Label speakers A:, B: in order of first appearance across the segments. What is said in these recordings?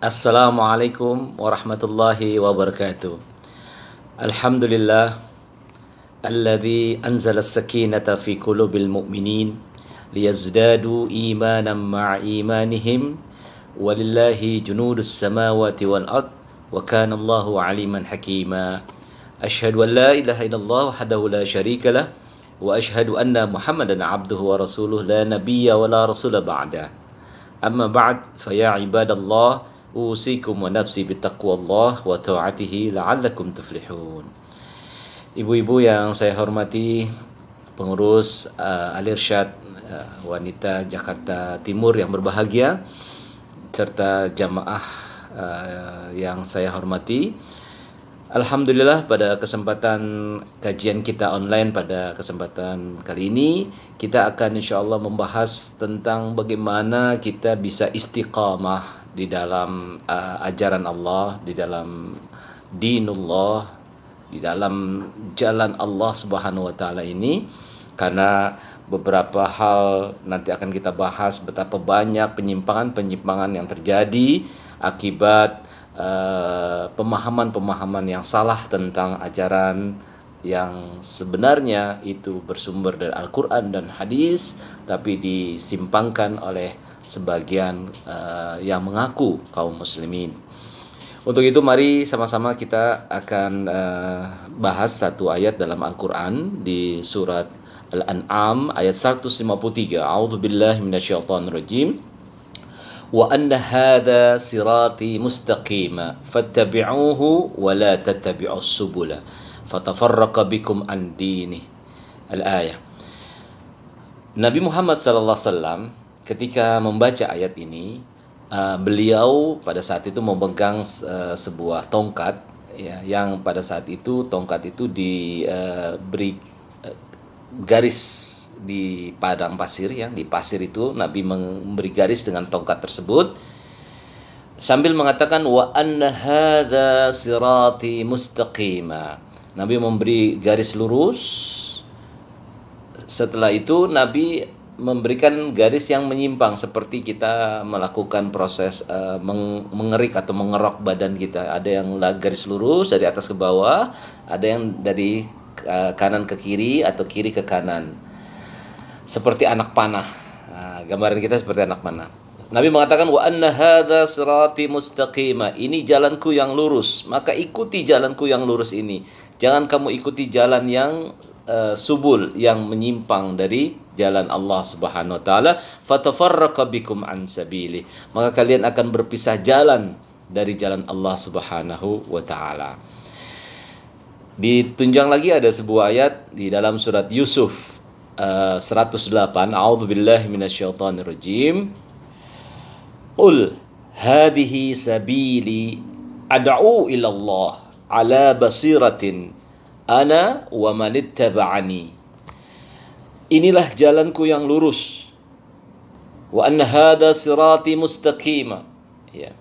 A: Assalamualaikum warahmatullahi wabarakatuh. Alhamdulillah alladzi anzala as-sakinata fi qulubil mu'minin liyazdadu imanan ma'a imanihim walillahi junudus samawati wal ard wa kana Allahu aliman hakima. Asyhadu an la ilaha illallah wahdahu la syarikalah wa asyhadu anna Muhammadan abduhu wa rasuluh la nabiyya wa la rasula ba'da. Amma ba'd fa ya ibadallah usikum wa nafsi bittaqwallah wa ta'atihi la'allakum tuflihun. Ibu-ibu yang saya hormati, pengurus Al-Irsyad wanita Jakarta Timur yang berbahagia, serta jamaah yang saya hormati. Alhamdulillah pada kesempatan kajian kita online pada kesempatan kali ini kita akan insyaallah membahas tentang bagaimana kita bisa istiqamah di dalam ajaran Allah, di dalam dinullah, di dalam jalan Allah Subhanahu wa taala ini, karena beberapa hal nanti akan kita bahas betapa banyak penyimpangan yang terjadi akibat pemahaman-pemahaman yang salah tentang ajaran yang sebenarnya itu bersumber dari Al-Quran dan hadis, tapi disimpangkan oleh sebagian yang mengaku kaum muslimin. Untuk itu mari sama-sama kita akan bahas satu ayat dalam Al-Quran di surat Al-An'am ayat 153. A'udzubillahi minasyaitonirrajim. Wa anna hadha sirati mustaqima fattabi'uhu wa la tattabi'us subula fatafarraqa bikum an dini. Al-ayah. Nabi Muhammad sallallahu alaihi wasallam ketika membaca ayat ini, beliau pada saat itu memegang sebuah tongkat, ya, yang pada saat itu tongkat itu diberi garis di padang pasir, ya, di pasir itu Nabi memberi garis dengan tongkat tersebut sambil mengatakan wa anna hadza sirati mustaqima. Nabi memberi garis lurus. Setelah itu Nabi memberikan garis yang menyimpang seperti kita melakukan proses mengerik atau mengerok badan kita. Ada yang garis lurus dari atas ke bawah, ada yang dari kanan ke kiri atau kiri ke kanan. Seperti anak panah. Nah, gambaran kita seperti anak panah. Nabi mengatakan wa anna hadza sirati mustaqima. Ini jalanku yang lurus, maka ikuti jalanku yang lurus ini. Jangan kamu ikuti jalan yang subul, yang menyimpang dari jalan Allah Subhanahu wa taala. Fatafarraqa bikum an sabili. Maka kalian akan berpisah jalan dari jalan Allah Subhanahu wa taala. Ditunjang lagi ada sebuah ayat di dalam surat Yusuf 108. A'udzubillahi minasyaitonirrajim. Qul hadhihi sabili ad'u ila Allah ala basiratin ana wa manittaba'ani. Inilah jalanku yang lurus. Wa anna hadha sirati mustaqima. Ya.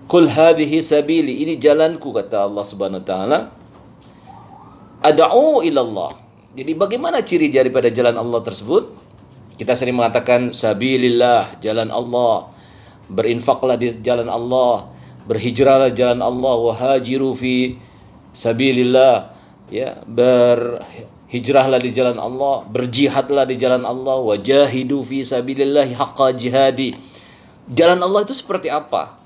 A: Qul hadhihi sabili, ini jalanku, kata Allah Subhanahu wa taala. Ad'u ila Allah. Jadi bagaimana ciri daripada jalan Allah tersebut? Kita sering mengatakan sabilillah, jalan Allah. Berinfaklah di jalan Allah, berhijrahlah jalan Allah, wahajiru fi sabilillah, ya, berhijrahlah di jalan Allah, berjihadlah di jalan Allah, wajahidu fi sabilillah haqqa jihadi. Jalan Allah itu seperti apa?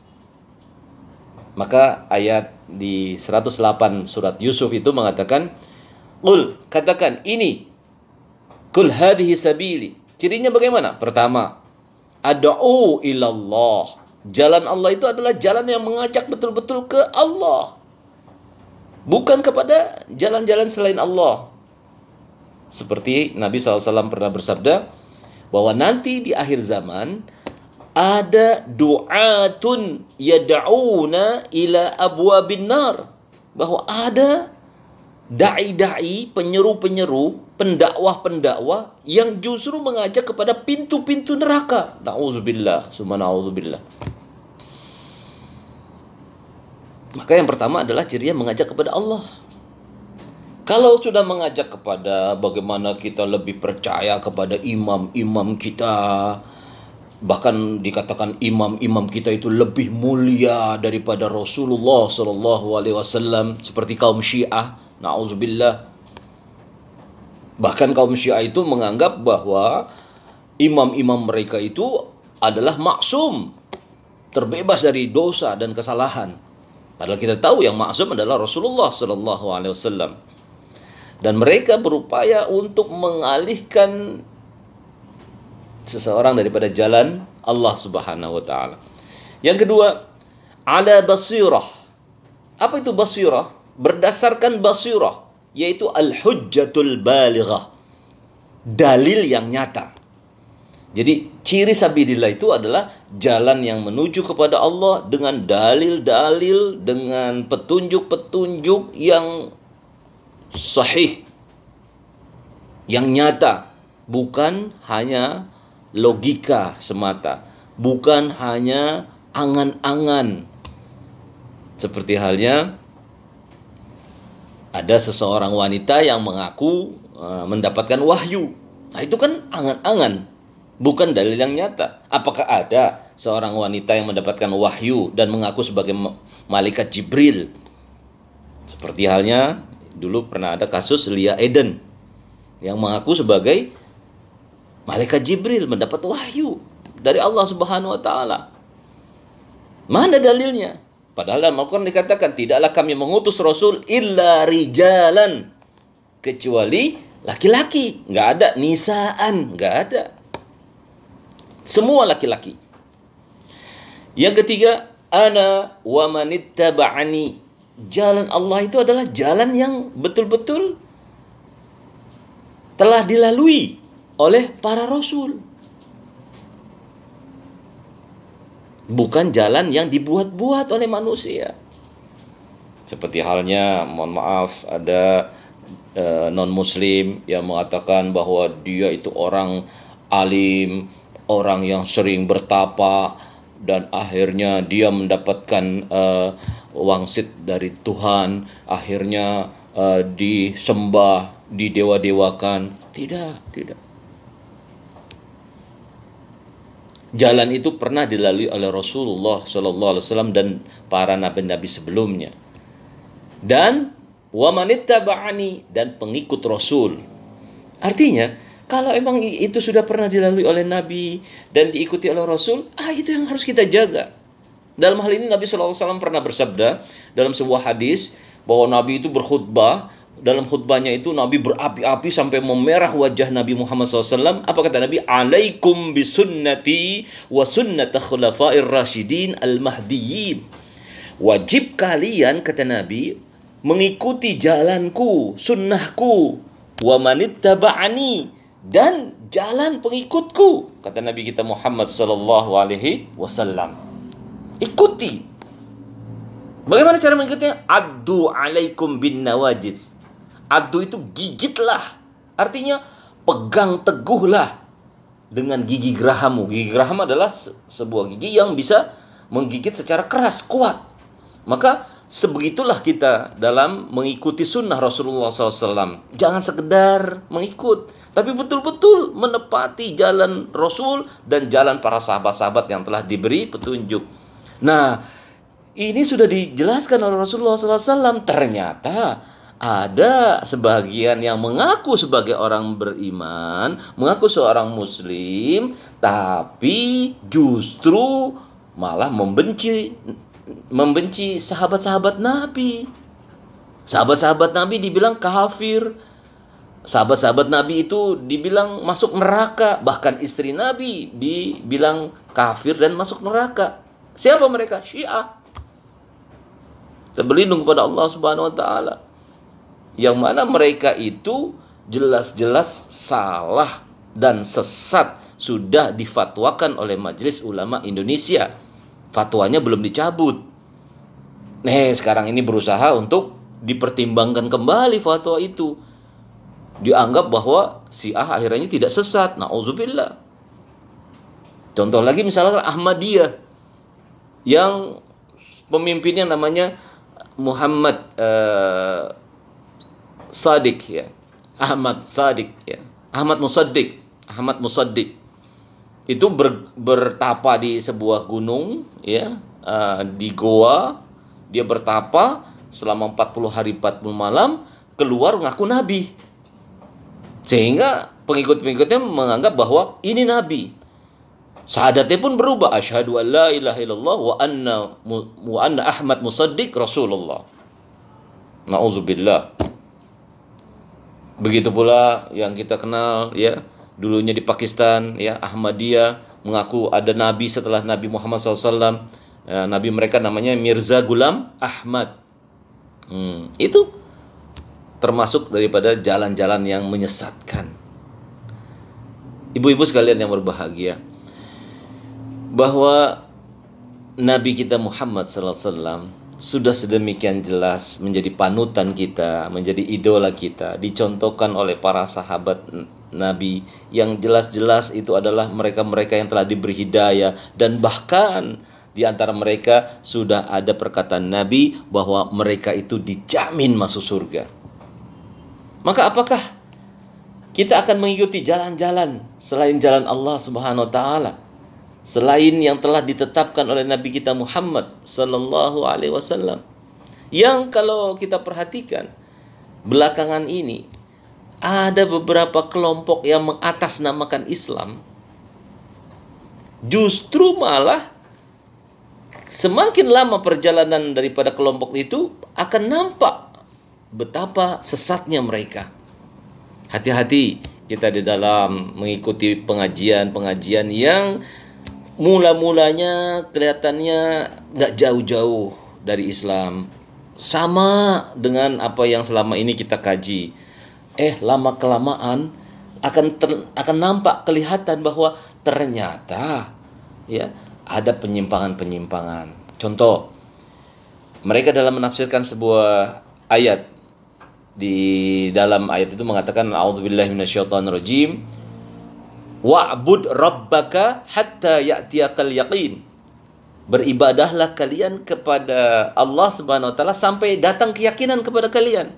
A: Maka ayat di 108 surat Yusuf itu mengatakan, qul, katakan ini, qul hadhihi sabili. Cirinya bagaimana? Pertama, ad'u ilallah. Jalan Allah itu adalah jalan yang mengajak betul-betul ke Allah, bukan kepada jalan-jalan selain Allah. Seperti Nabi SAW pernah bersabda bahwa nanti di akhir zaman ada du'atun yad'una ila abwabin nar, bahwa ada dai-dai, penyeru-penyeru, pendakwah-pendakwah yang justru mengajak kepada pintu-pintu neraka. Na'udzubillah, summa na'udzubillah. Maka yang pertama adalah cirinya mengajak kepada Allah. Kalau sudah mengajak kepada bagaimana kita lebih percaya kepada imam-imam kita, Bahkan dikatakan imam-imam kita itu lebih mulia daripada Rasulullah Sallallahu Alaihi Wasallam, seperti kaum Syiah. Nauzubillah. Bahkan kaum Syiah itu menganggap bahwa imam-imam mereka itu adalah maksum, terbebas dari dosa dan kesalahan. Padahal kita tahu yang maksum adalah Rasulullah Sallallahu Alaihi Wasallam. Dan mereka berupaya untuk mengalihkan seseorang daripada jalan Allah Subhanahu wa taala. Yang kedua, ala basirah. Apa itu basirah? Berdasarkan basirah, yaitu al-hujjatul balighah. Dalil yang nyata. Jadi ciri sabilillah itu adalah jalan yang menuju kepada Allah dengan dalil-dalil, dengan petunjuk-petunjuk yang sahih, yang nyata, bukan hanya logika semata, bukan hanya angan-angan. Seperti halnya ada seseorang wanita yang mengaku mendapatkan wahyu. Nah, itu kan angan-angan, bukan dalil yang nyata. Apakah ada seorang wanita yang mendapatkan wahyu dan mengaku sebagai malaikat Jibril? Seperti halnya dulu pernah ada kasus Lia Eden yang mengaku sebagai malaikat Jibril, mendapat wahyu dari Allah Subhanahu wa taala. Mana dalilnya? Padahal dalam Al-Quran dikatakan, tidaklah kami mengutus Rasul illa rijalan, kecuali laki-laki. Nggak ada nisaan, nggak ada. Semua laki-laki. Yang ketiga, ana wa manittaba'ani. Jalan Allah itu adalah jalan yang betul-betul telah dilalui oleh para rasul. Bukan jalan yang dibuat-buat oleh manusia. Seperti halnya, mohon maaf, ada non-muslim yang mengatakan bahwa dia itu orang alim, orang yang sering bertapa, dan akhirnya dia mendapatkan wangsit dari Tuhan, akhirnya disembah, didewa-dewakan. Tidak. Jalan itu pernah dilalui oleh Rasulullah Sallallahu Alaihi Wasallam dan para nabi-nabi sebelumnya. Dan wa manittaba'ani, dan pengikut Rasul. Artinya, kalau emang itu sudah pernah dilalui oleh Nabi dan diikuti oleh Rasul, itu yang harus kita jaga. Dalam hal ini Nabi SAW pernah bersabda dalam sebuah hadis bahwa Nabi itu berkhutbah. Dalam khutbahnya itu Nabi berapi-api sampai memerah wajah Nabi Muhammad SAW. Apa kata Nabi? Alaikum bisunnati wa sunnata khulafair rasyidin al-mahdiyyin. Wajib kalian, kata Nabi, mengikuti jalanku, sunnahku, wa manittaba'ani, dan jalan pengikutku, kata Nabi kita Muhammad sallallahu alaihi wasallam. Ikuti. Bagaimana cara mengikutinya? Addu alaikum bin nawajiz. Addu itu gigitlah. Artinya pegang teguhlah dengan gigi gerahamu. Gigi geraham adalah sebuah gigi yang bisa menggigit secara keras, kuat. Maka sebegitulah kita dalam mengikuti sunnah Rasulullah SAW. Jangan sekedar mengikut, tapi betul-betul menepati jalan Rasul dan jalan para sahabat-sahabat yang telah diberi petunjuk. Nah, ini sudah dijelaskan oleh Rasulullah SAW. Ternyata ada sebagian yang mengaku sebagai orang beriman, mengaku seorang muslim, tapi justru malah membenci sahabat-sahabat Nabi. Sahabat-sahabat Nabi dibilang kafir. Sahabat-sahabat Nabi itu dibilang masuk neraka. Bahkan istri Nabi dibilang kafir dan masuk neraka. Siapa mereka? Syiah. Berlindung kepada Allah Subhanahu wa taala. Yang mana mereka itu jelas-jelas salah dan sesat, sudah difatwakan oleh Majelis Ulama Indonesia. Fatwanya belum dicabut. Sekarang ini berusaha untuk dipertimbangkan kembali fatwa itu. Dianggap bahwa Syiah akhirnya tidak sesat. Na'udzubillah. Contoh lagi misalnya Ahmadiyah, yang pemimpinnya namanya Muhammad Sadiq, ya. Ahmad Sadiq, ya. Ahmad Musaddiq. itu bertapa di sebuah gunung, ya, di goa. Dia bertapa selama 40 hari 40 malam, keluar ngaku nabi. Sehingga pengikut-pengikutnya menganggap bahwa ini nabi. Syahadatnya pun berubah, asyhadu an la ilaha illallah wa anna Ahmad Musaddiq Rasulullah. Nauzubillah. Begitu pula yang kita kenal, ya, dulunya di Pakistan, ya, Ahmadiyah mengaku ada nabi setelah Nabi Muhammad SAW. Ya, nabi mereka namanya Mirza Ghulam Ahmad. Itu termasuk daripada jalan-jalan yang menyesatkan. Ibu-ibu sekalian yang berbahagia, bahwa Nabi kita Muhammad SAW sudah sedemikian jelas menjadi panutan kita, menjadi idola kita, dicontohkan oleh para sahabat Nabi yang jelas-jelas itu adalah mereka-mereka yang telah diberi hidayah, dan bahkan di antara mereka sudah ada perkataan Nabi bahwa mereka itu dijamin masuk surga. Maka apakah kita akan mengikuti jalan-jalan selain jalan Allah Subhanahu wa taala? Selain yang telah ditetapkan oleh Nabi kita Muhammad sallallahu alaihi wasallam. Yang kalau kita perhatikan belakangan ini ada beberapa kelompok yang mengatasnamakan Islam, justru malah semakin lama perjalanan daripada kelompok itu akan nampak betapa sesatnya mereka. Hati-hati kita di dalam mengikuti pengajian-pengajian yang mula-mulanya kelihatannya nggak jauh-jauh dari Islam, sama dengan apa yang selama ini kita kaji. Lama-kelamaan akan nampak kelihatan bahwa ternyata, ya, ada penyimpangan-penyimpangan. Contoh, mereka dalam menafsirkan sebuah ayat, di dalam ayat itu mengatakan a'udzubillahi minasyaitonirrajim, wa'bud rabbaka hatta ya'tiyakal yaqin. Beribadahlah kalian kepada Allah Subhanahu wa taala sampai datang keyakinan kepada kalian.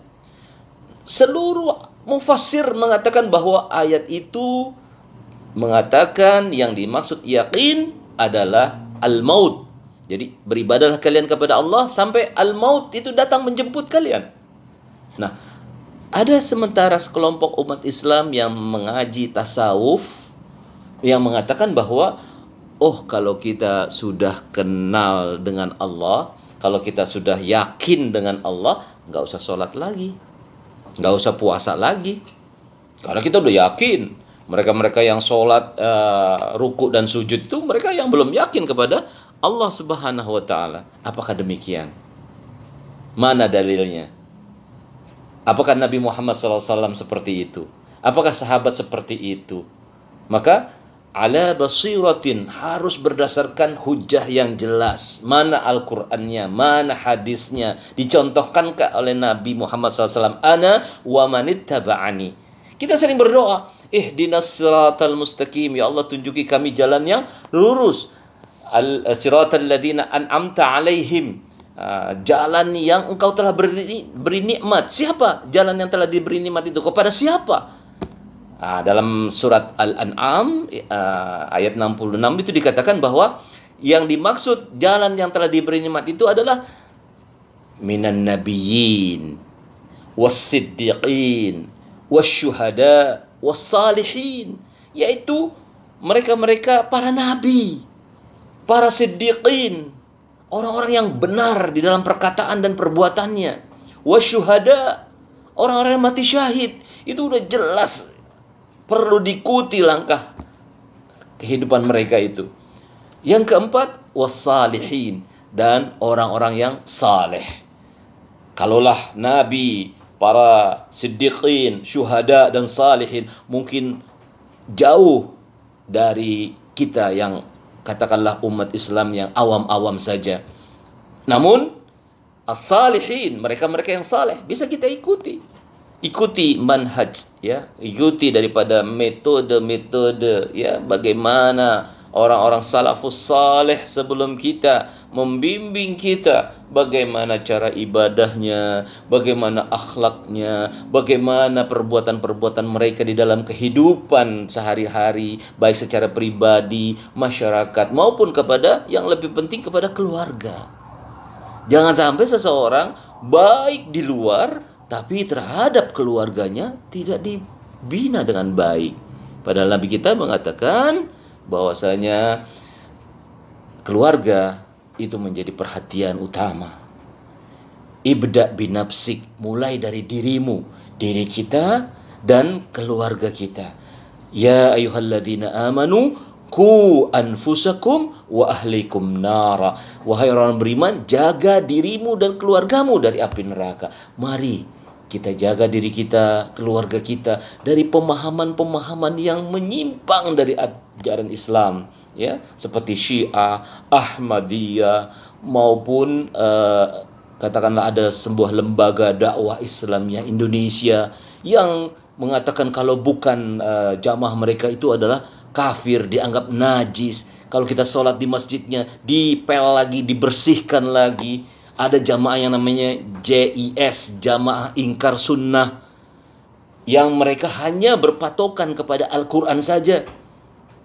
A: Seluruh mufassir mengatakan bahwa ayat itu mengatakan yang dimaksud yakin adalah al-maut. Jadi beribadahlah kalian kepada Allah sampai al-maut itu datang menjemput kalian. Nah, ada sementara sekelompok umat Islam yang mengaji tasawuf yang mengatakan bahwa kalau kita sudah kenal dengan Allah, kalau kita sudah yakin dengan Allah, nggak usah sholat lagi, nggak usah puasa lagi, karena kita udah yakin. Mereka-mereka yang sholat, ruku dan sujud itu mereka yang belum yakin kepada Allah Subhanahu wa taala. Apakah demikian? Mana dalilnya? Apakah Nabi Muhammad SAW seperti itu? Apakah sahabat seperti itu? Maka ala basiratin, harus berdasarkan hujah yang jelas. Mana Al-Qur'annya, mana hadisnya, dicontohkan oleh Nabi Muhammad SAW. Ana wa manittaba'ani. Kita sering berdoa, ihdinas siratal mustaqim, ya Allah tunjuki kami jalan yang lurus. Al-siratal ladzina an'amta alaihim, jalan yang engkau telah beri nikmat. Siapa jalan yang telah diberi nikmat itu? Kepada siapa? Dalam surat Al-An'am ayat 66 itu dikatakan bahwa yang dimaksud jalan yang telah diberi nikmat itu adalah minan nabiyyin was-siddiqin wasyuhada wassalihin, yaitu mereka-mereka para nabi, para siddiqin, orang-orang yang benar di dalam perkataan dan perbuatannya, wasyuhada, orang-orang yang mati syahid. Itu udah jelas perlu diikuti langkah kehidupan mereka itu. Yang keempat, wassalihin, dan orang-orang yang saleh. Kalaulah nabi, para siddiqin, syuhada dan salihin mungkin jauh dari kita yang katakanlah umat Islam yang awam-awam saja. Namun as-salihin, mereka-mereka yang saleh, bisa kita ikuti. Ikuti manhaj, ya, ikuti daripada metode-metode, ya, bagaimana orang-orang salafus saleh sebelum kita membimbing kita bagaimana cara ibadahnya, bagaimana akhlaknya, bagaimana perbuatan-perbuatan mereka di dalam kehidupan sehari-hari, baik secara pribadi, masyarakat, maupun kepada yang lebih penting kepada keluarga. Jangan sampai seseorang baik di luar, tapi terhadap keluarganya tidak dibina dengan baik. Padahal Nabi kita mengatakan bahwasanya keluarga itu menjadi perhatian utama. Ibda binafsik, mulai dari dirimu, diri kita dan keluarga kita. Ya ayyuhalladzina amanu ku anfusakum wa ahlikum nara. Wahai orang beriman, jaga dirimu dan keluargamu dari api neraka. Mari kita jaga diri kita, keluarga kita dari pemahaman-pemahaman yang menyimpang dari ajaran Islam, ya, seperti Syiah, Ahmadiyah, maupun katakanlah ada sebuah lembaga dakwah Islamiyah Indonesia yang mengatakan kalau bukan jamaah mereka itu adalah kafir, dianggap najis. Kalau kita sholat di masjidnya dipel lagi, dibersihkan lagi. Ada jamaah yang namanya JIS, Jamaah Ingkar Sunnah, yang mereka hanya berpatokan kepada Al-Quran saja.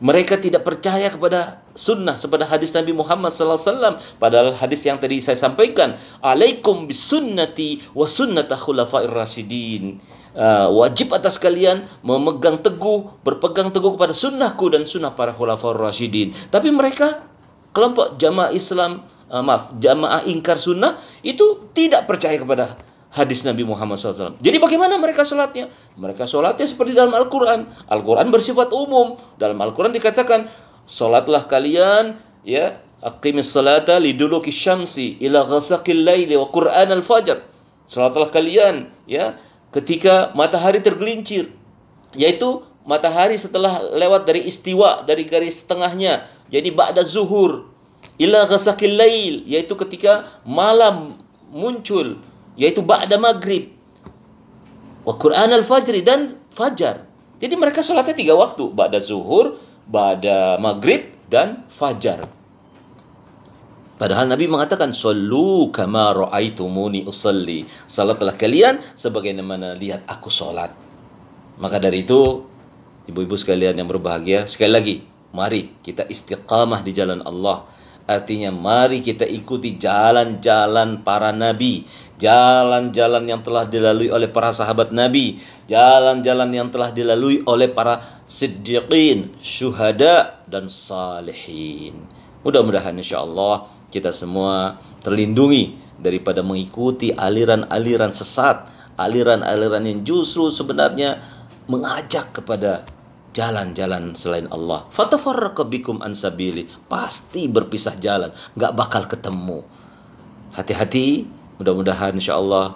A: Mereka tidak percaya kepada sunnah, kepada hadis Nabi Muhammad SAW. Padahal hadis yang tadi saya sampaikan, alaikum bisunnati wa sunnata khulafair rasyidin. Wajib atas kalian memegang teguh, berpegang teguh kepada sunnahku dan sunnah para khulafaur rasyidin. Tapi mereka, kelompok jamaah Islam, jamaah ingkar sunnah, itu tidak percaya kepada hadis Nabi Muhammad SAW. Jadi bagaimana mereka sholatnya? Mereka sholatnya seperti dalam Al-Quran. Al-Quran bersifat umum. Dalam Al-Quran dikatakan, sholatlah kalian, ya, aqimis salata liduluki syamsi ila ghasaqil laili wa Qur'an al-fajr. Sholatlah kalian, ya, ketika matahari tergelincir, yaitu matahari setelah lewat dari istiwa, dari garis tengahnya, jadi ba'da zuhur, ila ghasaqil lail, yaitu ketika malam muncul, yaitu ba'da maghrib, wa Qur'an al-fajri, dan fajar. Jadi mereka sholatnya 3 waktu, ba'da zuhur, ba'da maghrib, dan fajar. Padahal Nabi mengatakan, "Shallu kama ra'aitumuni usalli." Salatlah kalian sebagaimana lihat aku salat. Maka dari itu, ibu-ibu sekalian yang berbahagia, sekali lagi, mari kita istiqamah di jalan Allah. Artinya mari kita ikuti jalan-jalan para nabi, jalan-jalan yang telah dilalui oleh para sahabat Nabi, jalan-jalan yang telah dilalui oleh para siddiqin, syuhada, dan salihin. Mudah-mudahan insyaallah kita semua terlindungi daripada mengikuti aliran-aliran sesat, aliran-aliran yang justru sebenarnya mengajak kepada jalan-jalan selain Allah. Fatafarraqa bikum an sabili, pasti berpisah jalan, nggak bakal ketemu. Hati-hati, mudah-mudahan insyaallah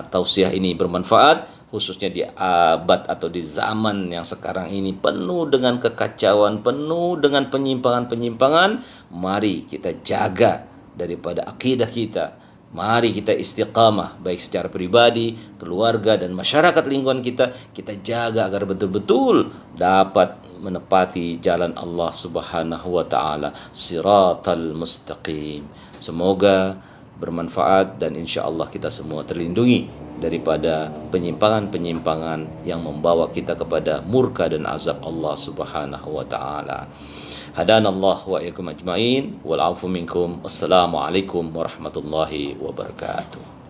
A: tausiah ini bermanfaat, khususnya di abad atau di zaman yang sekarang ini penuh dengan kekacauan, penuh dengan penyimpangan-penyimpangan. Mari kita jaga daripada akidah kita. Mari kita istiqamah, baik secara pribadi, keluarga, dan masyarakat lingkungan kita. Kita jaga agar betul-betul dapat menepati jalan Allah Subhanahu wa ta'ala, siratal mustaqim. Semoga bermanfaat dan insya Allah kita semua terlindungi daripada penyimpangan-penyimpangan yang membawa kita kepada murka dan azab Allah Subhanahu wa ta'ala. Hadanallah wa iyyakum ajmain wal 'afu minkum. Assalamualaikum warahmatullahi wabarakatuh.